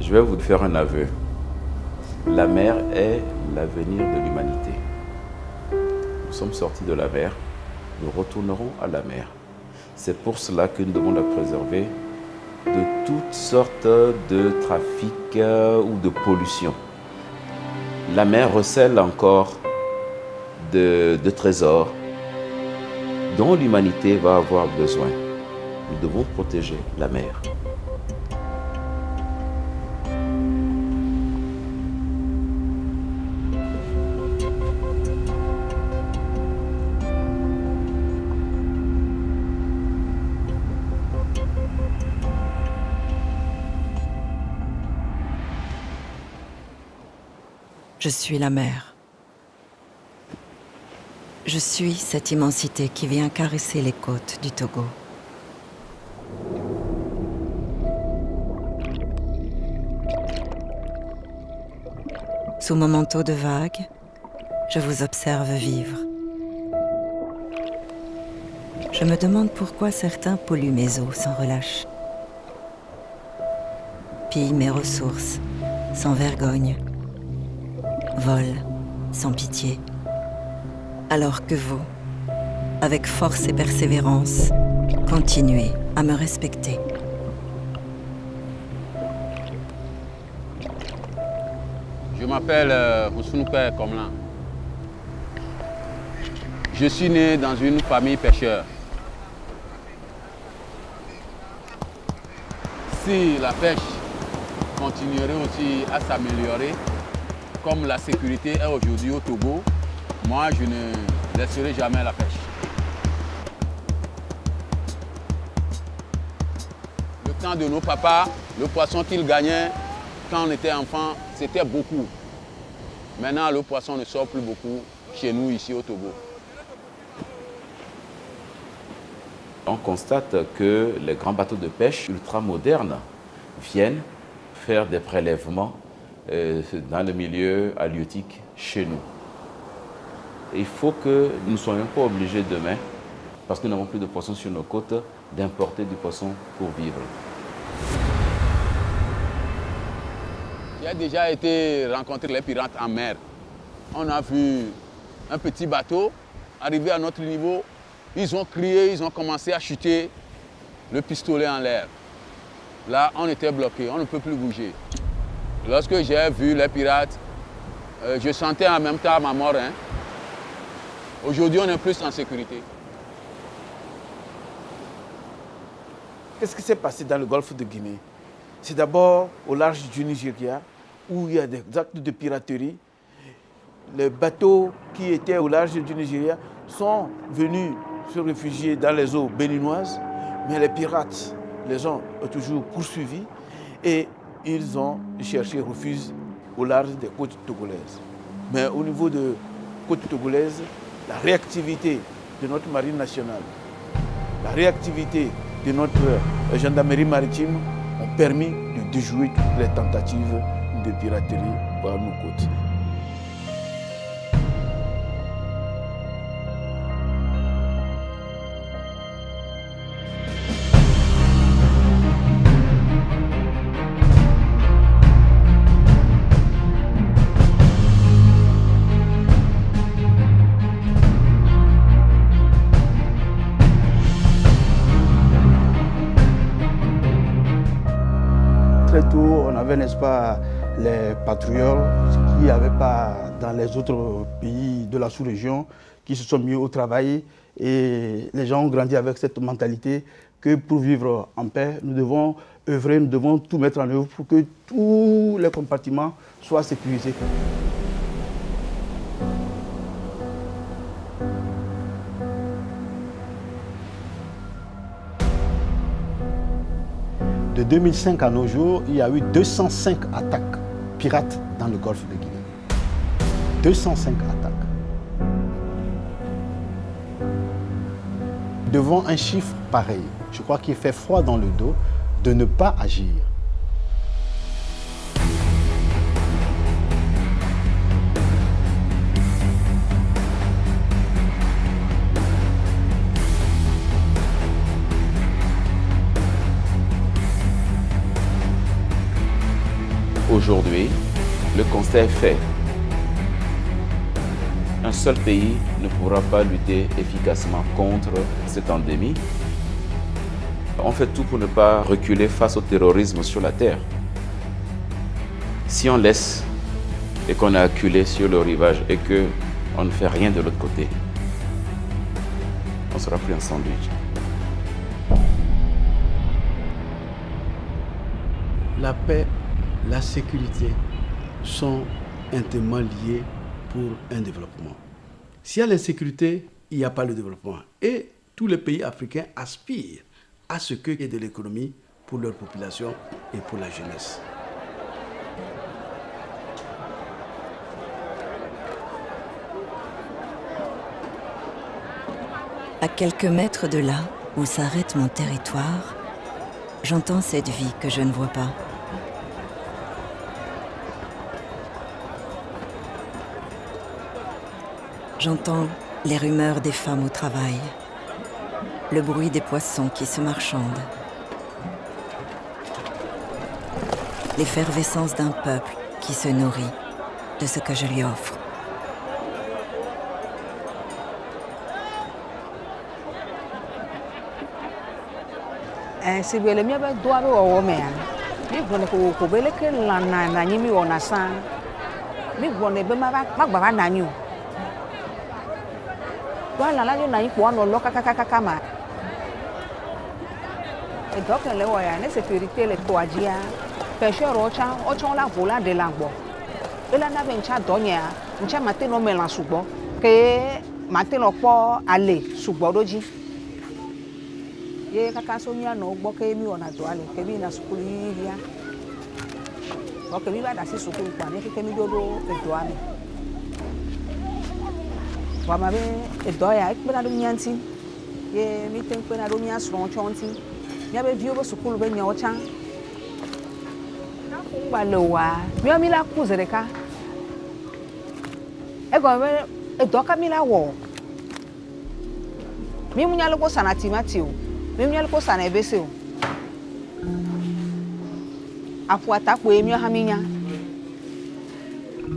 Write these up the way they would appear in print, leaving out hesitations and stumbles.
Je vais vous faire un aveu. La mer est l'avenir de l'humanité. Nous sommes sortis de la mer, nous retournerons à la mer. C'est pour cela que nous devons la préserver de toutes sortes de trafics ou de pollution. La mer recèle encore de trésors dont l'humanité va avoir besoin. Nous devons protéger la mer. Je suis la mer. Je suis cette immensité qui vient caresser les côtes du Togo. Sous mon manteau de vagues, je vous observe vivre. Je me demande pourquoi certains polluent mes eaux sans relâche, pillent mes ressources sans vergogne, volent sans pitié, alors que vous, avec force et persévérance, continuez à me respecter. Je m'appelle Ousfounouper Komlan. Je suis né dans une famille pêcheur. Si la pêche continuerait aussi à s'améliorer, comme la sécurité est aujourd'hui au Togo, moi je ne laisserai jamais la pêche. Le temps de nos papas, le poisson qu'ils gagnaient quand on était enfant, c'était beaucoup. Maintenant, le poisson ne sort plus beaucoup chez nous ici au Togo. On constate que les grands bateaux de pêche ultramodernes viennent faire des prélèvements dans le milieu halieutique chez nous. Il faut que nous ne soyons pas obligés demain, parce que nous n'avons plus de poissons sur nos côtes, d'importer du poisson pour vivre. J'ai déjà été rencontrer les pirates en mer. On a vu un petit bateau arriver à notre niveau. Ils ont crié, ils ont commencé à chuter le pistolet en l'air. Là, on était bloqué, on ne peut plus bouger. Lorsque j'ai vu les pirates, je sentais en même temps ma mort. Aujourd'hui, on est plus en sécurité. Qu'est-ce qui s'est passé dans le golfe de Guinée? C'est d'abord au large du Nigeria, où il y a des actes de piraterie. Les bateaux qui étaient au large du Nigeria sont venus se réfugier dans les eaux béninoises, mais les pirates les ont toujours poursuivis et ils ont cherché refuge au large des côtes togolaises. Mais au niveau des côtes togolaises, la réactivité de notre marine nationale, la réactivité de notre gendarmerie maritime ont permis de déjouer toutes les tentatives de piraterie par nos côtes. Très tôt, on avait, n'est-ce pas, les patrouilleurs qu'il n'y avait pas dans les autres pays de la sous-région qui se sont mis au travail et les gens ont grandi avec cette mentalité que pour vivre en paix, nous devons œuvrer, nous devons tout mettre en œuvre pour que tous les compartiments soient sécurisés. De 2005 à nos jours, il y a eu 205 attaques pirates dans le golfe de Guinée. 205 attaques. Devant un chiffre pareil, je crois qu'il fait froid dans le dos de ne pas agir. Aujourd'hui, le constat est fait. Un seul pays ne pourra pas lutter efficacement contre cette endémie. On fait tout pour ne pas reculer face au terrorisme sur la terre. Si on laisse et qu'on est acculé sur le rivage et qu'on ne fait rien de l'autre côté, on sera pris en sandwich. La paix, la sécurité sont intimement liées pour un développement. S'il y a l'insécurité, il n'y a pas le développement. Et tous les pays africains aspirent à ce qu'il y ait de l'économie pour leur population et pour la jeunesse. À quelques mètres de là, où s'arrête mon territoire, j'entends cette vie que je ne vois pas. J'entends les rumeurs des femmes au travail, le bruit des poissons qui se marchandent, l'effervescence d'un peuple qui se nourrit de ce que je lui offre. Si vous voulez bien doit au mer, mais vous ne pouvez pas que la nuit on a ça, mais vous ne pouvez pas la nuit. Voilà la nuit pour nous loca kama. Et donc le voyage la sécurité le toadia, pêcheur ocha la vola de l'angbo. Et là n'avait pas donné, on a maté nos mélanges subo, que maté nos pas aller subo doji. Ye kaka sonia no gbo ke mi ona do ale ke mi na sukulu ya o ke mi ba da si sukulu pa ne ke mi dodo edo ami wa ma be edo ya ikpe na do nyanti ye mi ten pe na do nya sron chonti ya be vi o sukulu be nya o chan ba lo wa mi la ku zereka e go be edo ka mi la wo mi mu nya lo ko sanati matio même y'a le poste à n'ébesser. Afuata pour émio haminya.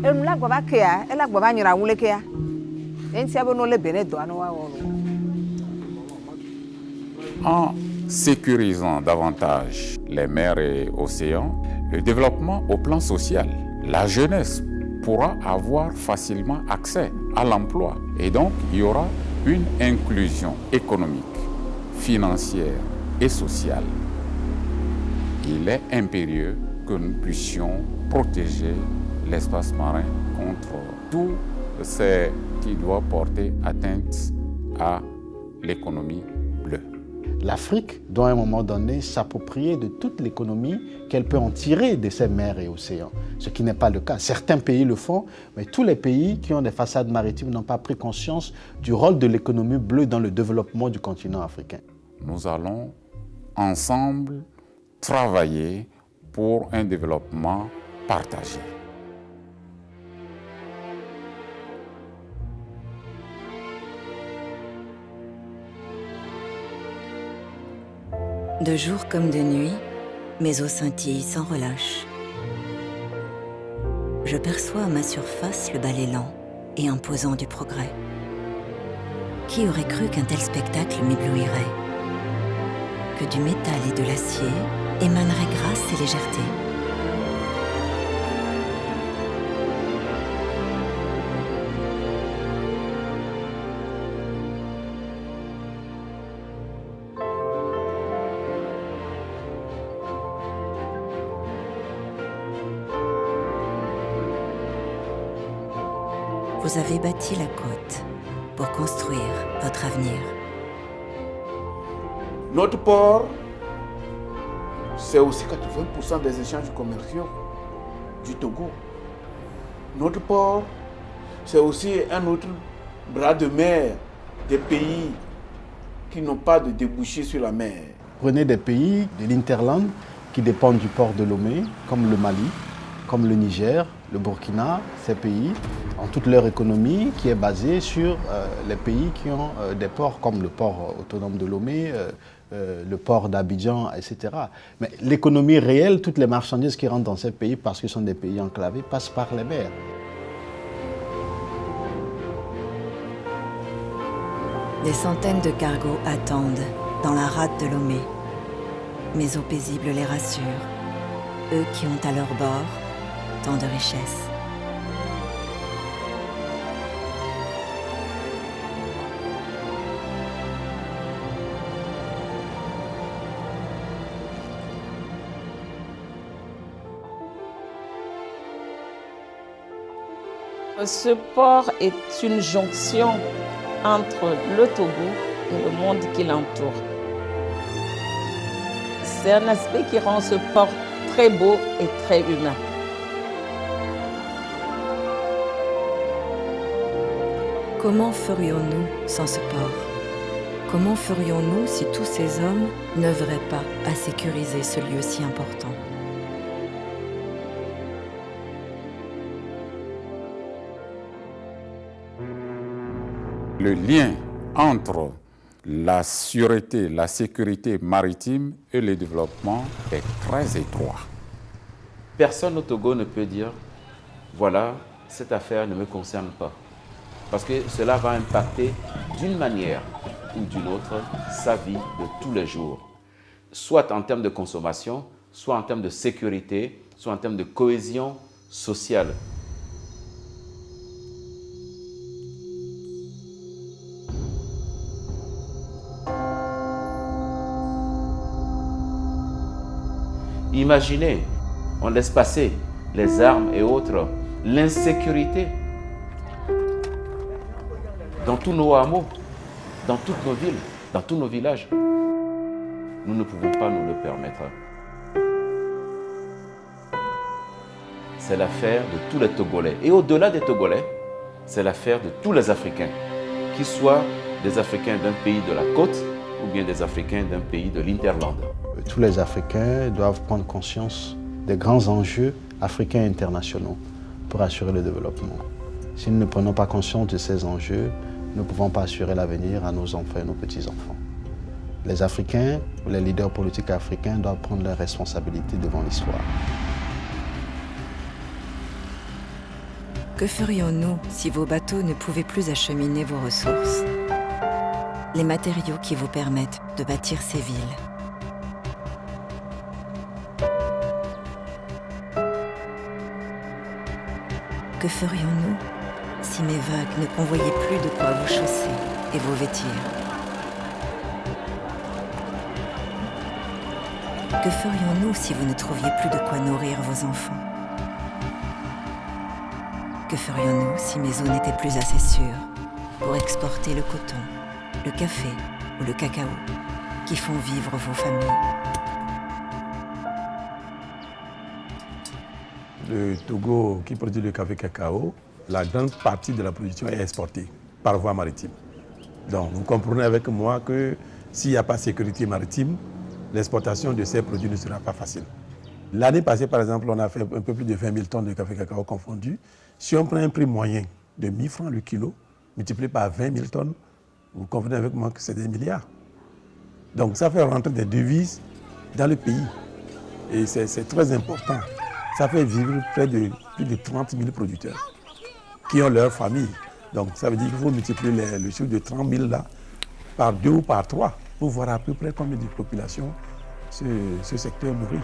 Elle m'a gaba kea, elle a gaba nyira wule kea. Enti abo no le bene do anu wa wolo. En sécurisant davantage les mers et océans, le développement au plan social, la jeunesse pourra avoir facilement accès à l'emploi et donc il y aura une inclusion économique, financière et sociale. Il est impérieux que nous puissions protéger l'espace marin contre tout ce qui doit porter atteinte à l'économie bleue. L'Afrique doit à un moment donné s'approprier de toute l'économie qu'elle peut en tirer de ces mers et océans, ce qui n'est pas le cas. Certains pays le font, mais tous les pays qui ont des façades maritimes n'ont pas pris conscience du rôle de l'économie bleue dans le développement du continent africain. Nous allons ensemble travailler pour un développement partagé. De jour comme de nuit, mes eaux scintillent sans relâche. Je perçois à ma surface le balai lent et imposant du progrès. Qui aurait cru qu'un tel spectacle m'éblouirait? Que du métal et de l'acier émanerait grâce et légèreté. Vous avez bâti la côte pour construire votre avenir. Notre port, c'est aussi 80% des échanges commerciaux du Togo. Notre port, c'est aussi un autre bras de mer des pays qui n'ont pas de débouchés sur la mer. Prenez des pays de l'Interland qui dépendent du port de Lomé, comme le Mali, comme le Niger, le Burkina, ces pays ont toute leur économie qui est basée sur les pays qui ont des ports comme le port autonome de Lomé, le port d'Abidjan, etc. Mais l'économie réelle, toutes les marchandises qui rentrent dans ces pays, parce que ce sont des pays enclavés, passent par les mers. Des centaines de cargos attendent dans la rade de Lomé. Mais eaux paisibles les rassurent, eux qui ont à leur bord tant de richesses. Ce port est une jonction entre le Togo et le monde qui l'entoure. C'est un aspect qui rend ce port très beau et très humain. Comment ferions-nous sans ce port? Comment ferions-nous si tous ces hommes n'œuvraient pas à sécuriser ce lieu si important? Le lien entre la sûreté, la sécurité maritime et le développement est très étroit. Personne au Togo ne peut dire « voilà, cette affaire ne me concerne pas ». Parce que cela va impacter d'une manière ou d'une autre sa vie de tous les jours. Soit en termes de consommation, soit en termes de sécurité, soit en termes de cohésion sociale. Imaginez, on laisse passer les armes et autres, l'insécurité dans tous nos hameaux, dans toutes nos villes, dans tous nos villages. Nous ne pouvons pas nous le permettre. C'est l'affaire de tous les Togolais. Et au-delà des Togolais, c'est l'affaire de tous les Africains, qu'ils soient des Africains d'un pays de la côte ou bien des Africains d'un pays de l'Interland. Tous les Africains doivent prendre conscience des grands enjeux africains et internationaux pour assurer le développement. Si nous ne prenons pas conscience de ces enjeux, nous ne pouvons pas assurer l'avenir à nos enfants et nos petits-enfants. Les Africains ou les leaders politiques africains doivent prendre leurs responsabilités devant l'histoire. Que ferions-nous si vos bateaux ne pouvaient plus acheminer vos ressources? Les matériaux qui vous permettent de bâtir ces villes. Que ferions-nous si mes vagues ne convoyaient plus de quoi vous chausser et vous vêtir? Que ferions-nous si vous ne trouviez plus de quoi nourrir vos enfants? Que ferions-nous si mes eaux n'étaient plus assez sûres pour exporter le coton, le café ou le cacao qui font vivre vos familles? Le Togo qui produit le café cacao, la grande partie de la production est exportée par voie maritime. Donc vous comprenez avec moi que s'il n'y a pas de sécurité maritime, l'exportation de ces produits ne sera pas facile. L'année passée, par exemple, on a fait un peu plus de 20 000 tonnes de café cacao confondu. Si on prend un prix moyen de 1 000 francs le kilo, multiplié par 20 000 tonnes, vous convenez avec moi que c'est des milliards. Donc ça fait rentrer des devises dans le pays. Et c'est très important. Ça fait vivre près de plus de 30 000 producteurs qui ont leur famille. Donc ça veut dire qu'il faut multiplier le chiffre de 30 000 là par 2 ou par 3 pour voir à peu près combien de population ce secteur nourrit.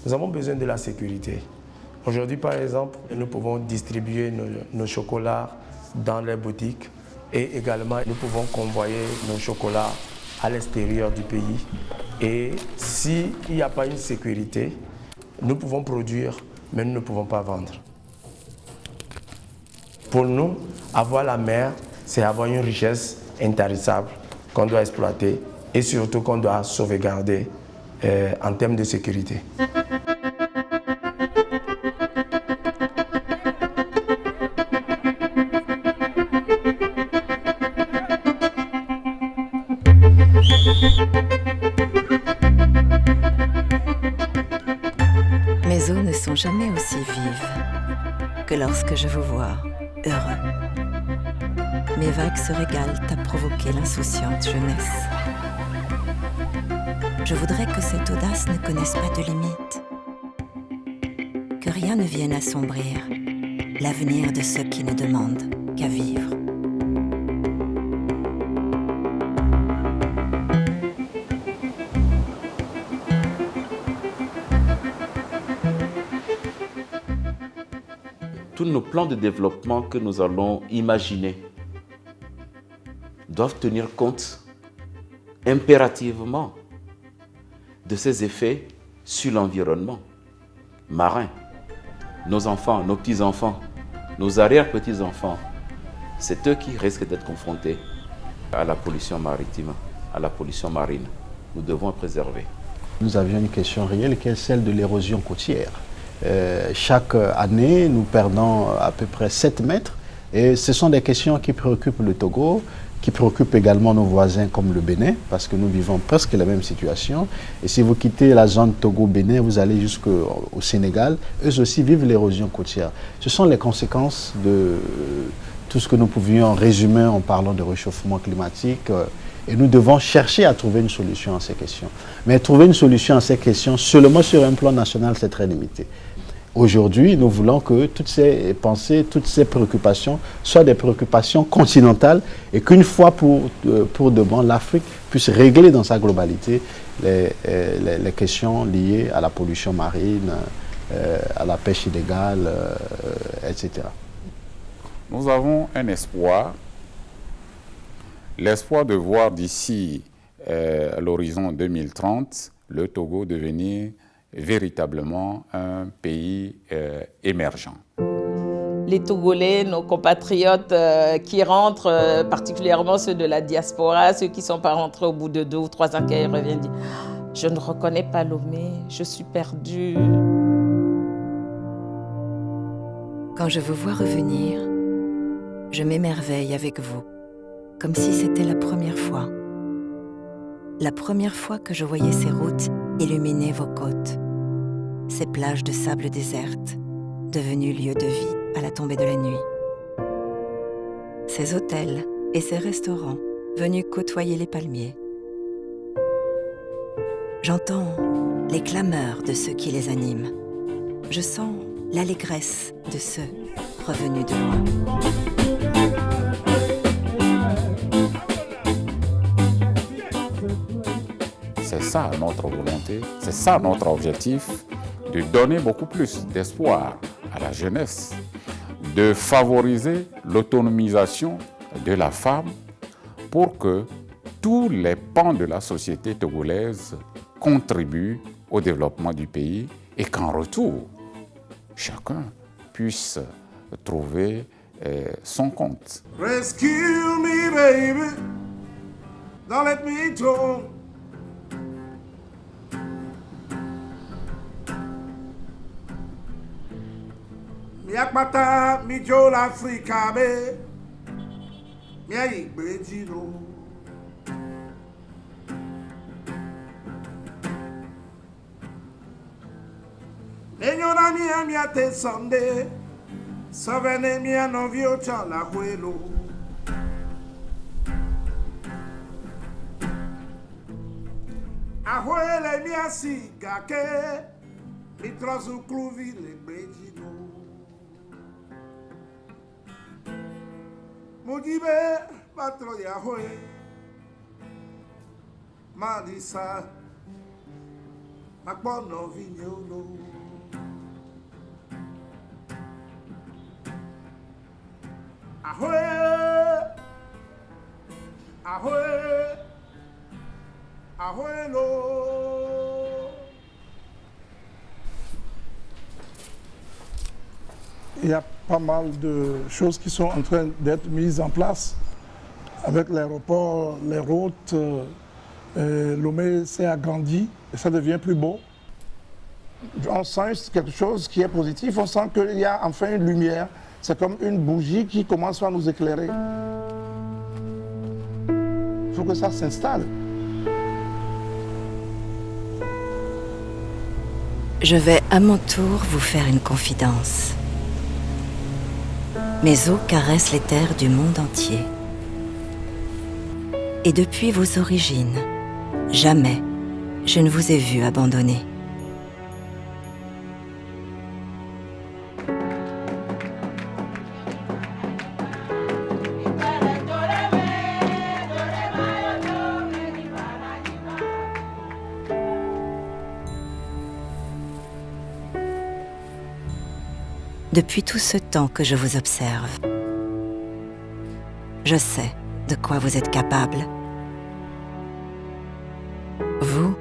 Nous avons besoin de la sécurité. Aujourd'hui, par exemple, nous pouvons distribuer nos chocolats dans les boutiques Et également, nous pouvons convoyer nos chocolats à l'extérieur du pays. Et s'il n'y a pas une sécurité, nous pouvons produire, mais nous ne pouvons pas vendre. Pour nous, avoir la mer, c'est avoir une richesse intarissable qu'on doit exploiter et surtout qu'on doit sauvegarder en termes de sécurité. Mes eaux ne sont jamais aussi vives que lorsque je vous vois heureux. Mes vagues se régalent à provoquer l'insouciante jeunesse. Je voudrais que cette audace ne connaisse pas de limite, que rien ne vienne assombrir l'avenir de ceux qui ne demandent qu'à vivre. Tous nos plans de développement que nous allons imaginer doivent tenir compte impérativement de ces effets sur l'environnement marin. Nos enfants, nos petits-enfants, nos arrière-petits-enfants, c'est eux qui risquent d'être confrontés à la pollution maritime, à la pollution marine. Nous devons préserver. Nous avions une question réelle qui est celle de l'érosion côtière. Chaque année, nous perdons à peu près 7 mètres et ce sont des questions qui préoccupent le Togo, qui préoccupent également nos voisins comme le Bénin, parce que nous vivons presque la même situation. Et si vous quittez la zone Togo-Bénin, vous allez jusqu'au Sénégal, eux aussi vivent l'érosion côtière. Ce sont les conséquences de tout ce que nous pouvions résumer en parlant de réchauffement climatique. Et nous devons chercher à trouver une solution à ces questions. Mais trouver une solution à ces questions seulement sur un plan national, c'est très limité. Aujourd'hui, nous voulons que toutes ces pensées, toutes ces préoccupations soient des préoccupations continentales et qu'une fois pour de bon, l'Afrique puisse régler dans sa globalité les questions liées à la pollution marine, à la pêche illégale, etc. Nous avons un espoir, l'espoir de voir d'ici à l'horizon 2030 le Togo devenir véritablement un pays émergent. Les Togolais, nos compatriotes qui rentrent, particulièrement ceux de la diaspora, ceux qui ne sont pas rentrés au bout de 2 ou 3 ans, qui reviennent dire « Je ne reconnais pas Lomé, je suis perdu ». Quand je vous vois revenir, je m'émerveille avec vous, comme si c'était la première fois. La première fois que je voyais ces routes illuminer vos côtes, ces plages de sable déserte, devenues lieux de vie à la tombée de la nuit. Ces hôtels et ces restaurants venus côtoyer les palmiers. J'entends les clameurs de ceux qui les animent. Je sens l'allégresse de ceux revenus de loin. C'est ça notre volonté, c'est ça notre objectif, de donner beaucoup plus d'espoir à la jeunesse, de favoriser l'autonomisation de la femme pour que tous les pans de la société togolaise contribuent au développement du pays et qu'en retour, chacun puisse trouver son compte. Rescue me, baby. Don't let me go. Mi akpata mi jo l'Africa be. Mi ayi gbejino. Enyona mi ate Sunday. Savene mi anovio chala huelo. Ahuele mi asiga ke. Mi trozu cluvi le brejino. Mugibe patro ya hoe. Madisa. Makbono vinyolo. Ahoy, Ahoy, ahoy, lo. Il y a pas mal de choses qui sont en train d'être mises en place avec l'aéroport, les routes. Lomé s'est agrandi et ça devient plus beau. On sent quelque chose qui est positif, on sent qu'il y a enfin une lumière. C'est comme une bougie qui commence à nous éclairer. Il faut que ça s'installe. Je vais à mon tour vous faire une confidence. Mes eaux caressent les terres du monde entier. Et depuis vos origines, jamais je ne vous ai vu abandonner. Depuis tout ce temps que je vous observe, je sais de quoi vous êtes capable. Vous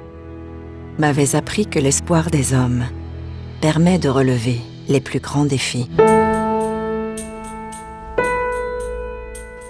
m'avez appris que l'espoir des hommes permet de relever les plus grands défis.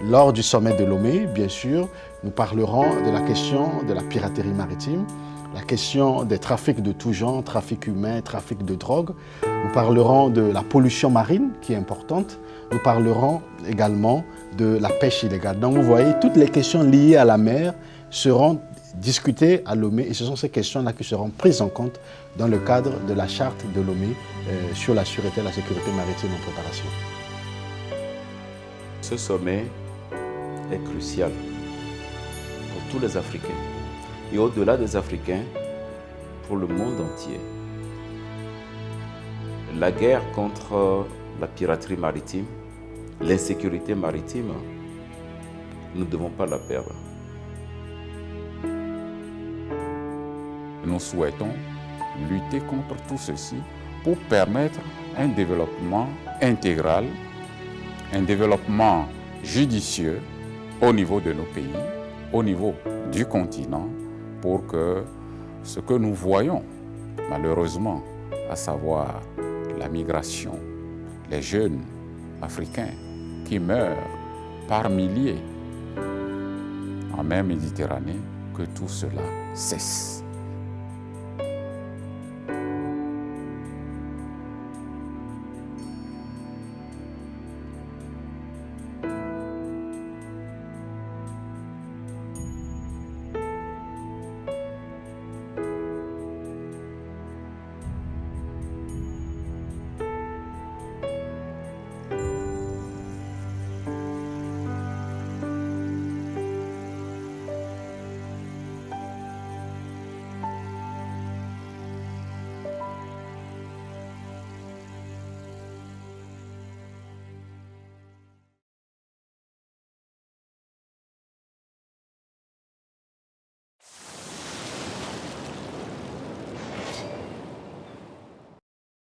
Lors du sommet de Lomé, bien sûr, nous parlerons de la question de la piraterie maritime, la question des trafics de tout genre, trafic humain, trafic de drogue. Nous parlerons de la pollution marine qui est importante. Nous parlerons également de la pêche illégale. Donc vous voyez, toutes les questions liées à la mer seront discutées à Lomé et ce sont ces questions-là qui seront prises en compte dans le cadre de la charte de Lomé sur la sûreté et la sécurité maritime en préparation. Ce sommet est crucial pour tous les Africains et au-delà des Africains, pour le monde entier. La guerre contre la piraterie maritime, l'insécurité maritime, nous ne devons pas la perdre. Nous souhaitons lutter contre tout ceci pour permettre un développement intégral, un développement judicieux au niveau de nos pays, au niveau du continent, pour que ce que nous voyons, malheureusement, à savoir la migration, les jeunes africains qui meurent par milliers en mer Méditerranée, que tout cela cesse.